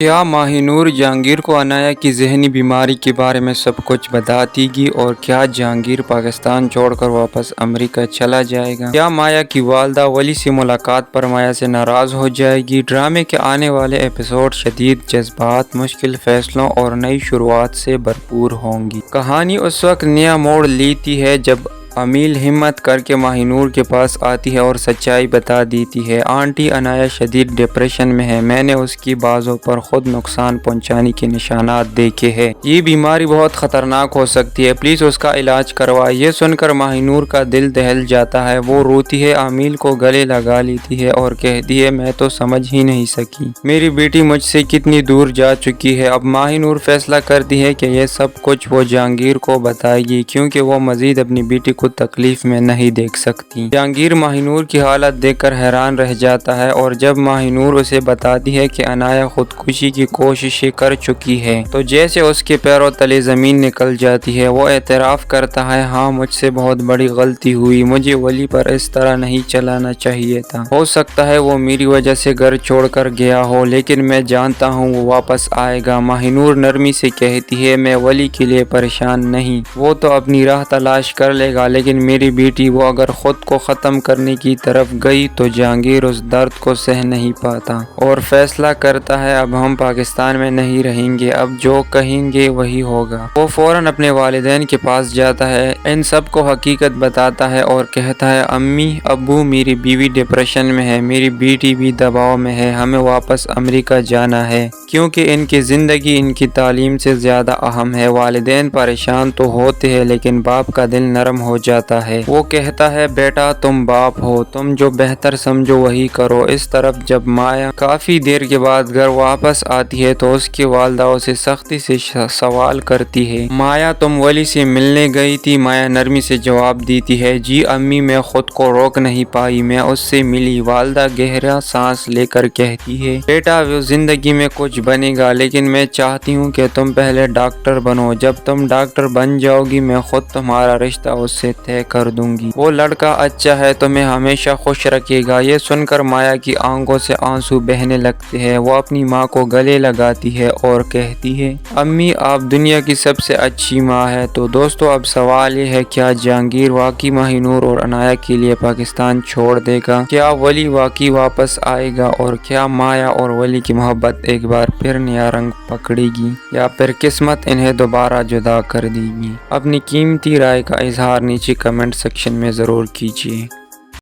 کیا ماہی نور جہانگیر کو عنایہ کی ذہنی بیماری کے بارے میں سب کچھ بتاتی گی اور کیا جہانگیر پاکستان چھوڑ کر واپس امریکہ چلا جائے گا؟ کیا مایا کی والدہ ولی سے ملاقات پر مایا سے ناراض ہو جائے گی؟ ڈرامے کے آنے والے ایپیسوڈ شدید جذبات، مشکل فیصلوں اور نئی شروعات سے بھرپور ہوں گی۔ کہانی اس وقت نیا موڑ لیتی ہے جب امیل ہمت کر کے ماہی نور کے پاس آتی ہے اور سچائی بتا دیتی ہے۔ آنٹی عنایہ شدید ڈپریشن میں ہے، میں نے اس کی بازو پر خود نقصان پہنچانے کے نشانات دیکھے ہیں، یہ بیماری بہت خطرناک ہو سکتی ہے، پلیز اس کا علاج کروائیں۔ یہ سن کر ماہی نور کا دل دہل جاتا ہے، وہ روتی ہے، امیل کو گلے لگا لیتی ہے اور کہتی ہے میں تو سمجھ ہی نہیں سکی میری بیٹی مجھ سے کتنی دور جا چکی ہے۔ اب ماہی نور فیصلہ کرتی ہے کہ یہ سب کچھ وہ جہانگیر کو بتائے گی کیونکہ وہ مزید اپنی بیٹی کو تکلیف میں نہیں دیکھ سکتی۔ جہانگیر ماہی نور کی حالت دیکھ کر حیران رہ جاتا ہے اور جب ماہی نور اسے بتاتی ہے کہ عنایہ خودکشی کی کوششیں کر چکی ہے تو جیسے اس کے پیروں تلے زمین نکل جاتی ہے۔ وہ اعتراف کرتا ہے ہاں مجھ سے بہت بڑی غلطی ہوئی، مجھے ولی پر اس طرح نہیں چلانا چاہیے تھا، ہو سکتا ہے وہ میری وجہ سے گھر چھوڑ کر گیا ہو لیکن میں جانتا ہوں وہ واپس آئے گا۔ ماہی نور نرمی سے کہتی ہے میں ولی کے لیے پریشان نہیں، وہ تو اپنی راہ تلاش کر لے گا، لیکن میری بیٹی وہ اگر خود کو ختم کرنے کی طرف گئی تو جہانگیر اس درد کو سہ نہیں پاتا اور فیصلہ کرتا ہے اب ہم پاکستان میں نہیں رہیں گے، اب جو کہیں گے وہی ہوگا۔ وہ فوراً اپنے والدین کے پاس جاتا ہے، ان سب کو حقیقت بتاتا ہے اور کہتا ہے امی ابو میری بیوی ڈپریشن میں ہے، میری بیٹی بھی دباؤ میں ہے، ہمیں واپس امریکہ جانا ہے کیونکہ ان کی زندگی ان کی تعلیم سے زیادہ اہم ہے۔ والدین پریشان تو ہوتے ہیں لیکن باپ کا دل نرم ہو جاتا ہے، وہ کہتا ہے بیٹا تم باپ ہو، تم جو بہتر سمجھو وہی کرو۔ اس طرف جب مایا کافی دیر کے بعد گھر واپس آتی ہے تو اس کی والدہ اسے سختی سے سوال کرتی ہے مایا تم ولی سے ملنے گئی تھی؟ مایا نرمی سے جواب دیتی ہے جی امی میں خود کو روک نہیں پائی، میں اس سے ملی۔ والدہ گہرا سانس لے کر کہتی ہے بیٹا وہ زندگی میں کچھ بنے گا لیکن میں چاہتی ہوں کہ تم پہلے ڈاکٹر بنو، جب تم ڈاکٹر بن جاؤ گی میں خود تمہارا رشتہ اس سے طے کر دوں گی، وہ لڑکا اچھا ہے تمہیں ہمیشہ خوش رکھے گا۔ یہ سن کر مایا کی آنکھوں سے آنسو بہنے لگتے ہیں، وہ اپنی ماں کو گلے لگاتی ہے اور کہتی ہے امی آپ دنیا کی سب سے اچھی ماں ہے۔ تو دوستو اب سوال یہ ہے کیا جہانگیر واقعی ماہی نور اور عنایہ کے لیے پاکستان چھوڑ دے گا؟ کیا ولی واقعی واپس آئے گا اور کیا مایا اور ولی کی محبت ایک بار پھر نیا رنگ پکڑے گی یا پھر قسمت انہیں دوبارہ جدا کر دے گی؟ اپنی قیمتی رائے کا اظہار نیچے کمنٹ سیکشن میں ضرور کیجیے۔